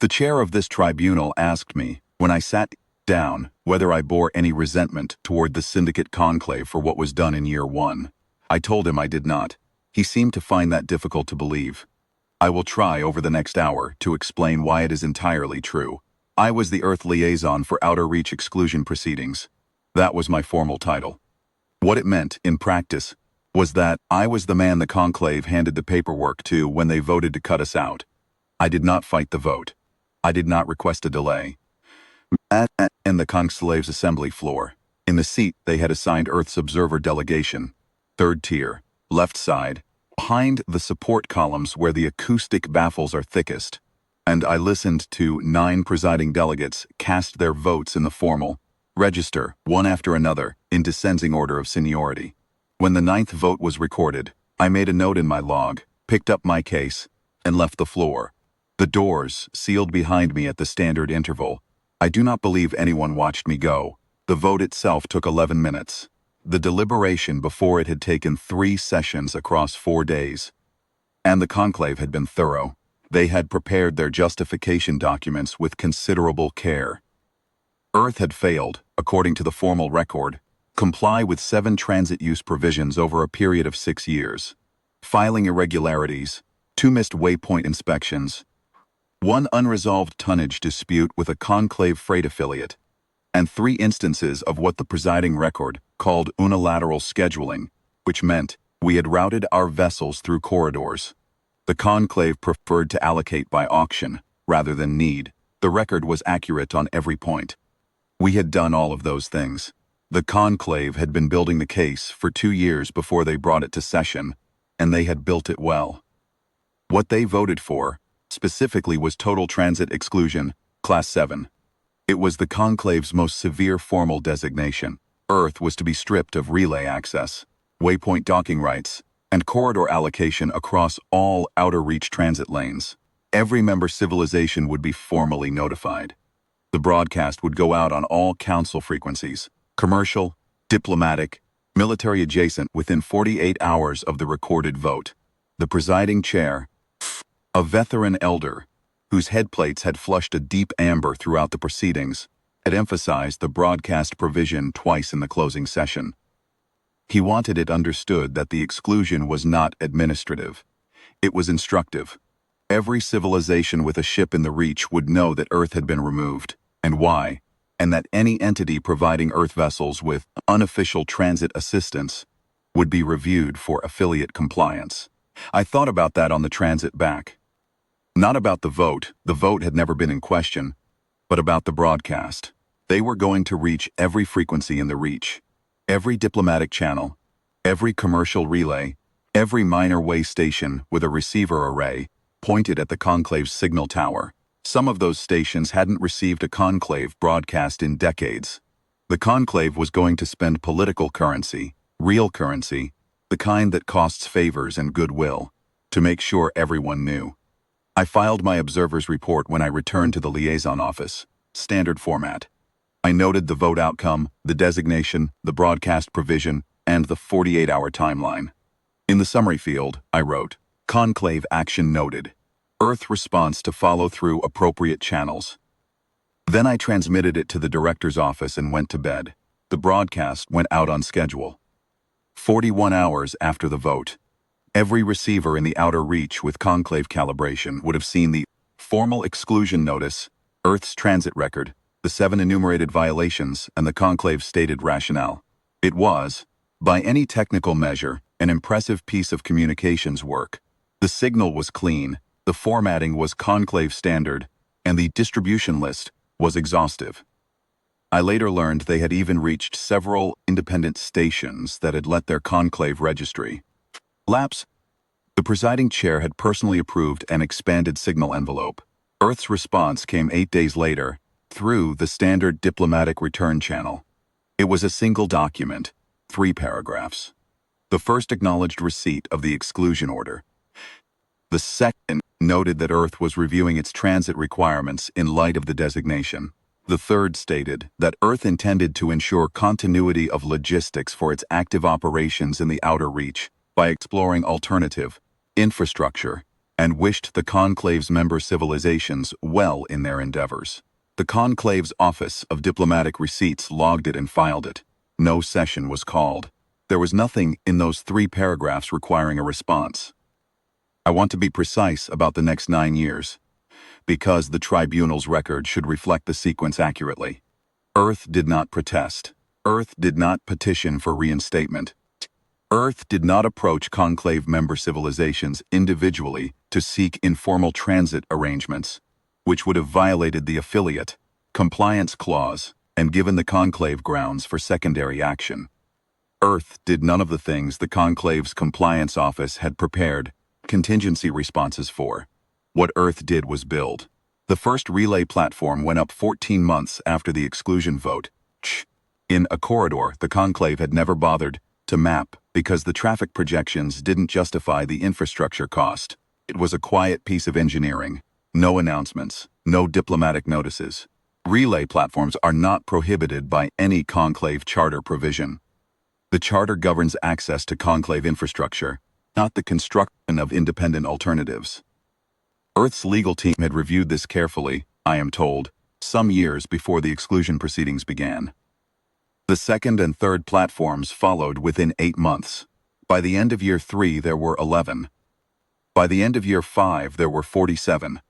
The chair of this tribunal asked me, when I sat down, whether I bore any resentment toward the Syndicate Conclave for what was done in year 1. I told him I did not. He seemed to find that difficult to believe. I will try over the next hour to explain why it is entirely true. I was the Earth liaison for Outer Reach exclusion proceedings. That was my formal title. What it meant, in practice, was that I was the man the Conclave handed the paperwork to when they voted to cut us out. I did not fight the vote. I did not request a delay. In the Conclave's assembly floor, in the seat they had assigned Earth's observer delegation, third tier, left side, behind the support columns where the acoustic baffles are thickest, and I listened to 9 presiding delegates cast their votes in the formal register, one after another, in descending order of seniority. When the 9th vote was recorded, I made a note in my log, picked up my case, and left the floor. The doors sealed behind me at the standard interval. I do not believe anyone watched me go. The vote itself took 11 minutes. The deliberation before it had taken 3 sessions across 4 days. And the conclave had been thorough. They had prepared their justification documents with considerable care. Earth had failed, according to the formal record, comply with 7 transit use provisions over a period of 6 years. Filing irregularities, 2 missed waypoint inspections, 1 unresolved tonnage dispute with a conclave freight affiliate, and 3 instances of what the presiding record called unilateral scheduling, which meant we had routed our vessels through corridors. The conclave preferred to allocate by auction, rather than need. The record was accurate on every point. We had done all of those things. The conclave had been building the case for 2 years before they brought it to session, and they had built it well. What they voted for, specifically, was total transit exclusion, Class 7. It was the conclave's most severe formal designation. Earth was to be stripped of relay access, waypoint docking rights, and corridor allocation across all outer reach transit lanes. Every member civilization would be formally notified. The broadcast would go out on all council frequencies, commercial, diplomatic, military adjacent, within 48 hours of the recorded vote. The presiding chair, a veteran elder, whose headplates had flushed a deep amber throughout the proceedings, had emphasized the broadcast provision twice in the closing session. He wanted it understood that the exclusion was not administrative. It was instructive. Every civilization with a ship in the reach would know that Earth had been removed, and why, and that any entity providing Earth vessels with unofficial transit assistance would be reviewed for affiliate compliance. I thought about that on the transit back. Not about the vote had never been in question, but about the broadcast. They were going to reach every frequency in the reach, every diplomatic channel, every commercial relay, every minor way station with a receiver array pointed at the conclave's signal tower. Some of those stations hadn't received a conclave broadcast in decades. The conclave was going to spend political currency, real currency, the kind that costs favors and goodwill, to make sure everyone knew. I filed my observer's report when I returned to the liaison office, standard format. I noted the vote outcome, the designation, the broadcast provision, and the 48-hour timeline. In the summary field, I wrote, Conclave action noted. Earth response to follow through appropriate channels. Then I transmitted it to the director's office and went to bed. The broadcast went out on schedule. 41 hours after the vote. Every receiver in the outer reach with conclave calibration would have seen the formal exclusion notice, Earth's transit record, the 7 enumerated violations, and the conclave's stated rationale. It was, by any technical measure, an impressive piece of communications work. The signal was clean, the formatting was conclave standard, and the distribution list was exhaustive. I later learned they had even reached several independent stations that had let their conclave registry lapse. The presiding chair had personally approved an expanded signal envelope. Earth's response came 8 days later, through the standard diplomatic return channel. It was a single document, 3 paragraphs. The first acknowledged receipt of the exclusion order. The second noted that Earth was reviewing its transit requirements in light of the designation. The third stated that Earth intended to ensure continuity of logistics for its active operations in the outer reach by exploring alternative infrastructure and wished the Conclave's member civilizations well in their endeavors. The Conclave's Office of Diplomatic Receipts logged it and filed it. No session was called. There was nothing in those 3 paragraphs requiring a response. I want to be precise about the next 9 years, because the tribunal's record should reflect the sequence accurately. Earth did not protest. Earth did not petition for reinstatement. Earth did not approach Conclave member civilizations individually to seek informal transit arrangements, which would have violated the affiliate compliance clause and given the Conclave grounds for secondary action. Earth did none of the things the Conclave's compliance office had prepared contingency responses for. What Earth did was build. The first relay platform went up 14 months after the exclusion vote. In a corridor the Conclave had never bothered to map because the traffic projections didn't justify the infrastructure cost. It was a quiet piece of engineering. No announcements, no diplomatic notices. Relay platforms are not prohibited by any Conclave charter provision. The charter governs access to Conclave infrastructure, not the construction of independent alternatives. Earth's legal team had reviewed this carefully, I am told, some years before the exclusion proceedings began. The second and third platforms followed within 8 months. By the end of year 3 there were 11. By the end of year 5 there were 47,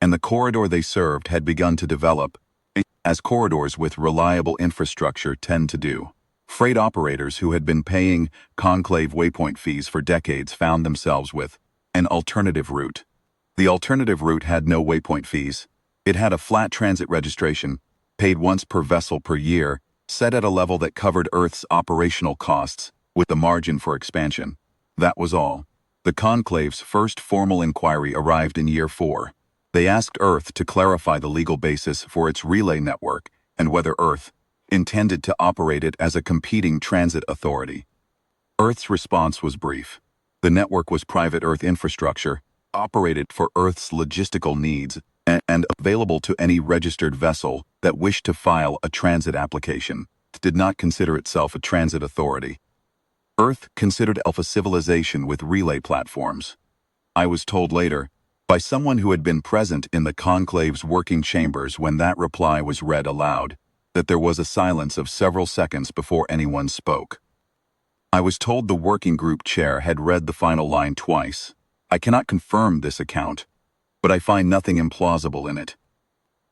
and the corridor they served had begun to develop, as corridors with reliable infrastructure tend to do. Freight operators who had been paying Conclave waypoint fees for decades found themselves with an alternative route. The alternative route had no waypoint fees. It had a flat transit registration, paid once per vessel per year, set at a level that covered Earth's operational costs, with a margin for expansion. That was all. The Conclave's first formal inquiry arrived in year 4. They asked Earth to clarify the legal basis for its relay network and whether Earth intended to operate it as a competing transit authority. Earth's response was brief. The network was private Earth infrastructure, operated for Earth's logistical needs, and available to any registered vessel that wished to file a transit application. It did not consider itself a transit authority. Earth considered itself a civilization with relay platforms. I was told later, by someone who had been present in the Conclave's working chambers when that reply was read aloud, that there was a silence of several seconds before anyone spoke. I was told the working group chair had read the final line twice. I cannot confirm this account, but I find nothing implausible in it.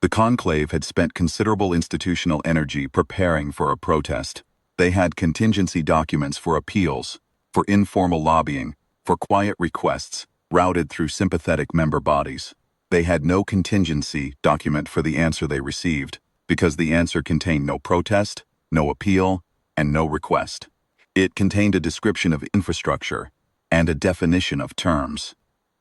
The Conclave had spent considerable institutional energy preparing for a protest. They had contingency documents for appeals, for informal lobbying, for quiet requests, routed through sympathetic member bodies. They had no contingency document for the answer they received, because the answer contained no protest, no appeal, and no request. It contained a description of infrastructure and a definition of terms.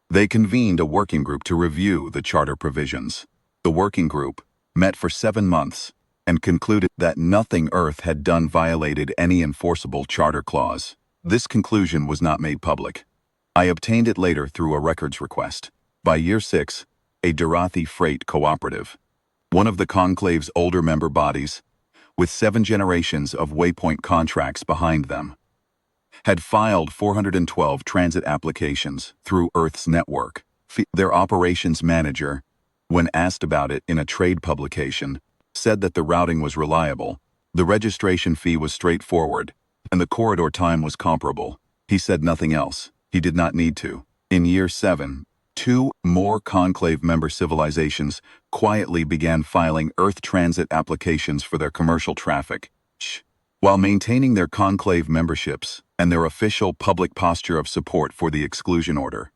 They convened a working group to review the charter provisions. The working group met for 7 months and concluded that nothing Earth had done violated any enforceable charter clause. This conclusion was not made public. I obtained it later through a records request. By year 6, a Durathi freight cooperative, one of the Conclave's older member bodies, with 7 generations of waypoint contracts behind them, had filed 412 transit applications through Earth's network. Their operations manager, when asked about it in a trade publication, said that the routing was reliable, the registration fee was straightforward, and the corridor time was comparable. He said nothing else. He did not need to. In year 7, 2 more Conclave member civilizations quietly began filing Earth transit applications for their commercial traffic, while maintaining their Conclave memberships and their official public posture of support for the exclusion order.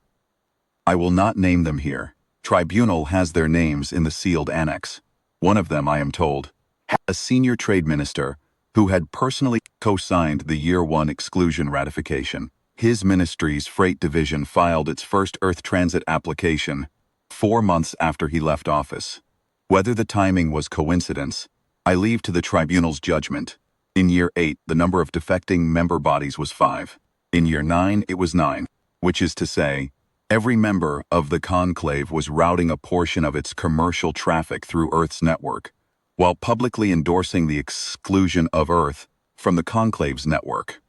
I will not name them here. Tribunal has their names in the sealed annex. One of them, I am told, had a senior trade minister who had personally co-signed the year 1 exclusion ratification. His ministry's freight division filed its first Earth transit application 4 months after he left office. Whether the timing was coincidence, I leave to the tribunal's judgment. In year 8, the number of defecting member bodies was 5. In year 9, it was 9, which is to say, every member of the Conclave was routing a portion of its commercial traffic through Earth's network, while publicly endorsing the exclusion of Earth from the Conclave's network.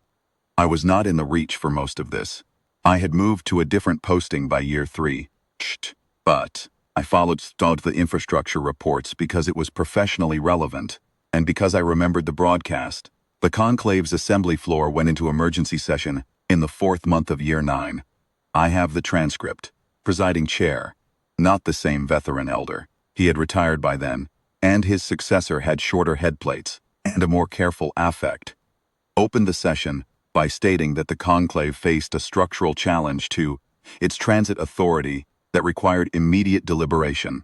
I was not in the reach for most of this. I had moved to a different posting by year 3. But I followed the infrastructure reports because it was professionally relevant, and because I remembered the broadcast. The Conclave's assembly floor went into emergency session in the 4th month of Year 9. I have the transcript. Presiding chair. Not the same veteran elder. He had retired by then, and his successor had shorter headplates and a more careful affect. Opened the session by stating that the Conclave faced a structural challenge to its transit authority that required immediate deliberation.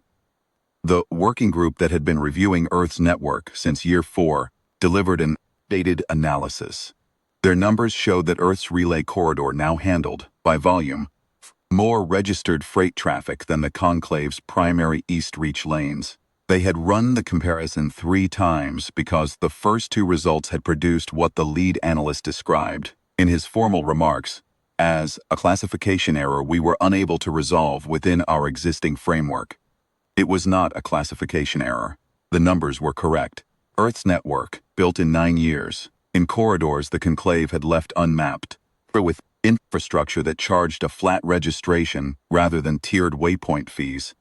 The working group that had been reviewing Earth's network since Year 4 delivered an updated analysis. Their numbers showed that Earth's relay corridor now handled, by volume, more registered freight traffic than the Conclave's primary East Reach lanes. They had run the comparison 3 times because the first 2 results had produced what the lead analyst described, in his formal remarks, as a classification error we were unable to resolve within our existing framework. It was not a classification error. The numbers were correct. Earth's network, built in 9 years, in corridors the Conclave had left unmapped, but with infrastructure that charged a flat registration rather than tiered waypoint fees,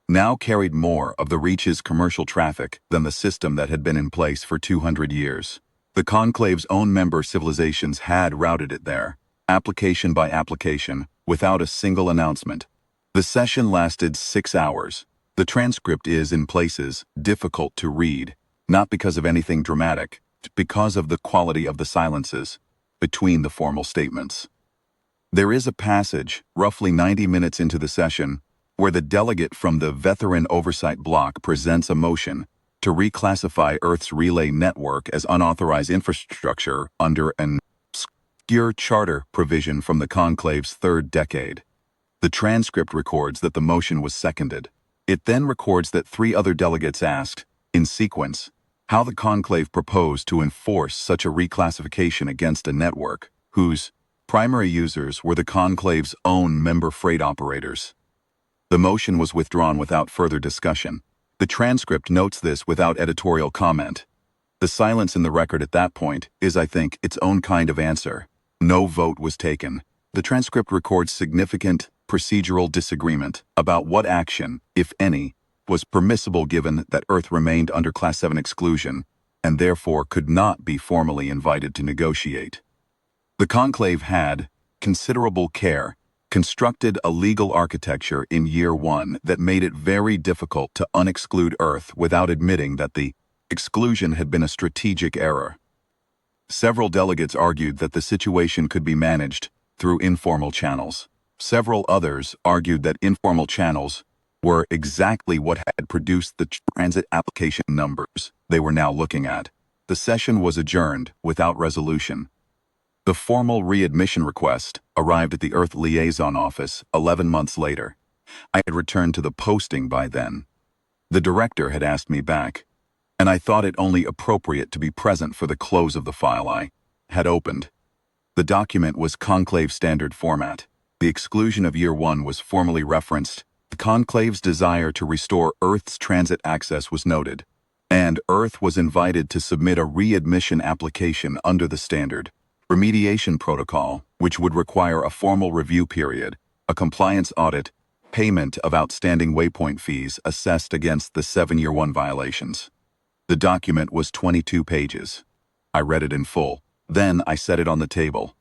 now carried more of the Reach's commercial traffic than the system that had been in place for 200 years. The Conclave's own member civilizations had routed it there, application by application, without a single announcement. The session lasted 6 hours. The transcript is, in places, difficult to read, not because of anything dramatic, but because of the quality of the silences between the formal statements. There is a passage, roughly 90 minutes into the session, where the delegate from the Veteran Oversight Block presents a motion to reclassify Earth's relay network as unauthorized infrastructure under an obscure charter provision from the Conclave's 3rd decade. The transcript records that the motion was seconded. It then records that 3 other delegates asked, in sequence, how the Conclave proposed to enforce such a reclassification against a network whose primary users were the Conclave's own member freight operators. The motion was withdrawn without further discussion. The transcript notes this without editorial comment. The silence in the record at that point is, I think, its own kind of answer. No vote was taken. The transcript records significant procedural disagreement about what action, if any, was permissible given that Earth remained under Class 7 exclusion and therefore could not be formally invited to negotiate. The Conclave had considerable care constructed a legal architecture in Year 1 that made it very difficult to unexclude Earth without admitting that the exclusion had been a strategic error. Several delegates argued that the situation could be managed through informal channels. Several others argued that informal channels were exactly what had produced the transit application numbers they were now looking at. The session was adjourned without resolution. The formal readmission request arrived at the Earth Liaison Office 11 months later. I had returned to the posting by then. The director had asked me back, and I thought it only appropriate to be present for the close of the file I had opened. The document was Conclave standard format. The exclusion of Year 1 was formally referenced. The Conclave's desire to restore Earth's transit access was noted, and Earth was invited to submit a readmission application under the standard remediation protocol, which would require a formal review period, a compliance audit, payment of outstanding waypoint fees assessed against the 7 Year 1 violations. The document was 22 pages. I read it in full. Then I set it on the table.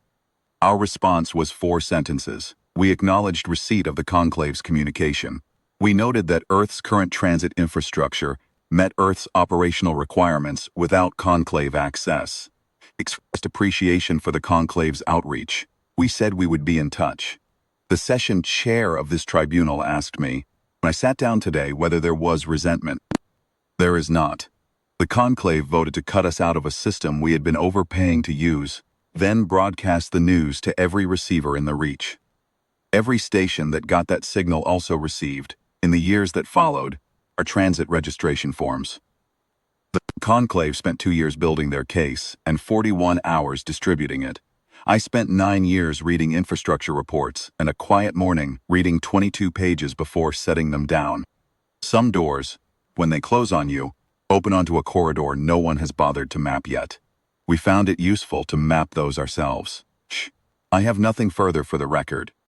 Our response was 4 sentences. We acknowledged receipt of the Conclave's communication. We noted that Earth's current transit infrastructure met Earth's operational requirements without Conclave access. Expressed appreciation for the Conclave's outreach. We said we would be in touch. The session chair of this tribunal asked me, when I sat down today, whether there was resentment. There is not. The Conclave voted to cut us out of a system we had been overpaying to use, then broadcast the news to every receiver in the Reach. Every station that got that signal also received, in the years that followed, our transit registration forms. The Conclave spent 2 years building their case and 41 hours distributing it. I spent 9 years reading infrastructure reports and a quiet morning reading 22 pages before setting them down. Some doors, when they close on you, open onto a corridor no one has bothered to map yet. We found it useful to map those ourselves. I have nothing further for the record.